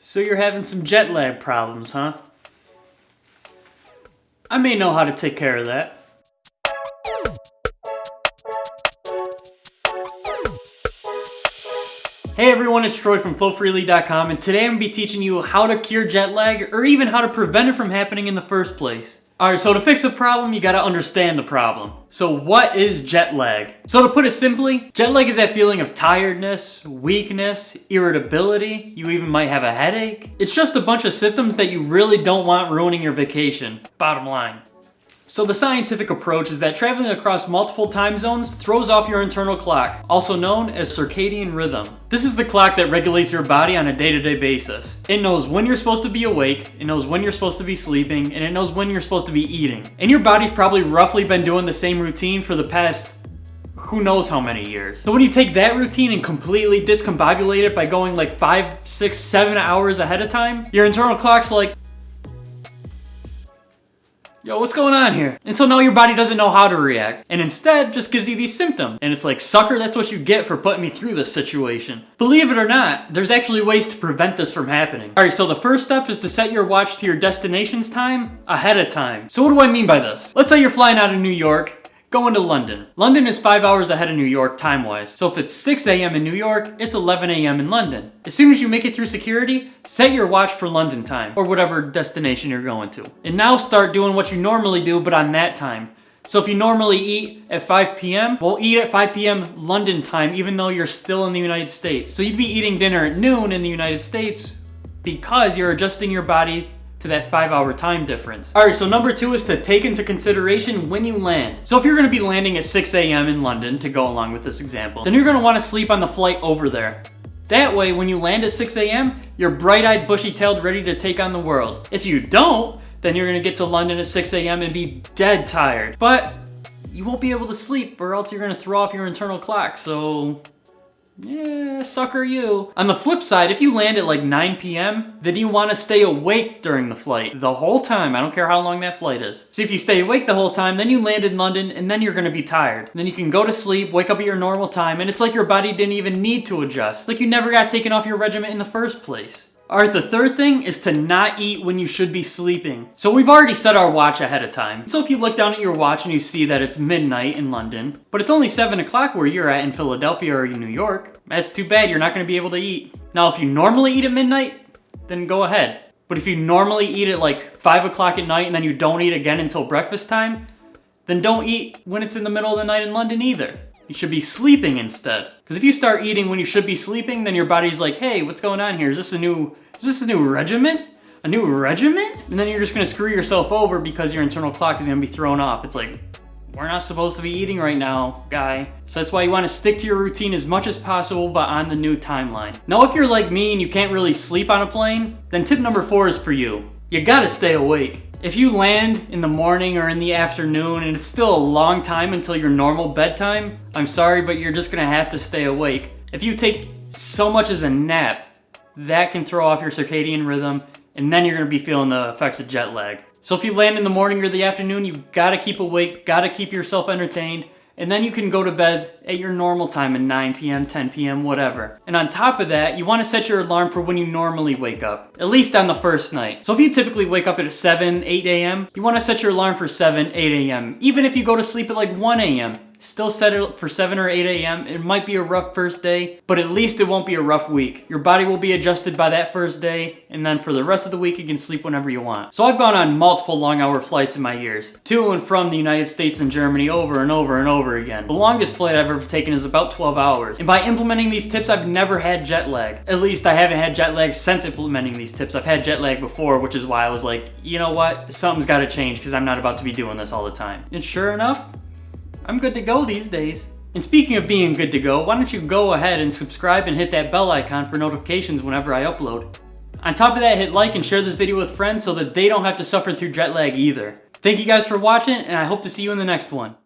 So you're having some jet lag problems, huh? I may know how to take care of that. Hey everyone, it's Troy from flowfreely.com, and today I'm going to be teaching you how to cure jet lag, or even how to prevent it from happening in the first place. Alright, so to fix a problem, you gotta understand the problem. So what is jet lag? So to put it simply, jet lag is that feeling of tiredness, weakness, irritability, you even might have a headache. It's just a bunch of symptoms that you really don't want ruining your vacation, bottom line. So the scientific approach is that traveling across multiple time zones throws off your internal clock, also known as circadian rhythm. This is the clock that regulates your body on a day-to-day basis. It knows when you're supposed to be awake, it knows when you're supposed to be sleeping, and it knows when you're supposed to be eating. And your body's probably roughly been doing the same routine for the past who knows how many years. So when you take that routine and completely discombobulate it by going like 5, 6, 7 hours ahead of time, your internal clock's like, yo, what's going on here? And so now your body doesn't know how to react, and instead just gives you these symptoms. And it's like, sucker, that's what you get for putting me through this situation. Believe it or not, there's actually ways to prevent this from happening. Alright, so the first step is to set your watch to your destination's time ahead of time. So what do I mean by this? Let's say you're flying out of New York, going to London. London is 5 hours ahead of New York time-wise. So if it's 6 a.m. in New York, it's 11 a.m. in London. As soon as you make it through security, set your watch for London time, or whatever destination you're going to. And now start doing what you normally do, but on that time. So if you normally eat at 5 p.m., well, eat at 5 p.m. London time, even though you're still in the United States. So you'd be eating dinner at noon in the United States because you're adjusting your body to that 5-hour time difference. Alright, so number 2 is to take into consideration when you land. So if you're going to be landing at 6 a.m. in London, to go along with this example, then you're going to want to sleep on the flight over there. That way, when you land at 6 a.m., you're bright-eyed, bushy-tailed, ready to take on the world. If you don't, then you're going to get to London at 6 a.m. and be dead tired. But you won't be able to sleep, or else you're going to throw off your internal clock, so yeah, sucker you. On the flip side, if you land at like 9 p.m., then you want to stay awake during the flight. The whole time. I don't care how long that flight is. So if you stay awake the whole time, then you land in London, and then you're going to be tired. Then you can go to sleep, wake up at your normal time, and it's like your body didn't even need to adjust. Like you never got taken off your regiment in the first place. Alright, the third thing is to not eat when you should be sleeping. So we've already set our watch ahead of time. So if you look down at your watch and you see that it's midnight in London, but it's only 7 o'clock where you're at in Philadelphia or in New York, that's too bad, you're not going to be able to eat. Now if you normally eat at midnight, then go ahead. But if you normally eat at like 5 o'clock at night and then you don't eat again until breakfast time, then don't eat when it's in the middle of the night in London either. You should be sleeping instead. Because if you start eating when you should be sleeping, then your body's like, hey, what's going on here? Is this a new regiment? A new regiment? And then you're just gonna screw yourself over because your internal clock is gonna be thrown off. It's like, we're not supposed to be eating right now, guy. So that's why you wanna stick to your routine as much as possible, but on the new timeline. Now, if you're like me and you can't really sleep on a plane, then tip number 4 is for you. You gotta stay awake. If you land in the morning or in the afternoon and it's still a long time until your normal bedtime, I'm sorry, but you're just gonna have to stay awake. If you take so much as a nap, that can throw off your circadian rhythm, and then you're gonna be feeling the effects of jet lag. So if you land in the morning or the afternoon, you gotta keep awake, gotta keep yourself entertained, and then you can go to bed at your normal time at 9 p.m., 10 p.m., whatever. And on top of that, you want to set your alarm for when you normally wake up, at least on the first night. So if you typically wake up at 7, 8 a.m., you want to set your alarm for 7, 8 a.m. Even if you go to sleep at like 1 a.m., still set it for 7 or 8 a.m. It might be a rough first day, but at least it won't be a rough week. Your body will be adjusted by that first day, and then for the rest of the week, you can sleep whenever you want. So I've gone on multiple long-hour flights in my years, to and from the United States and Germany over and over and over again. The longest flight I've ever taken is about 12 hours. And by implementing these tips, I've never had jet lag. At least I haven't had jet lag since implementing these tips. I've had jet lag before, which is why I was like, you know what? Something's gotta change because I'm not about to be doing this all the time. And sure enough, I'm good to go these days. And speaking of being good to go, why don't you go ahead and subscribe and hit that bell icon for notifications whenever I upload. On top of that, hit like and share this video with friends so that they don't have to suffer through jet lag either. Thank you guys for watching, and I hope to see you in the next one.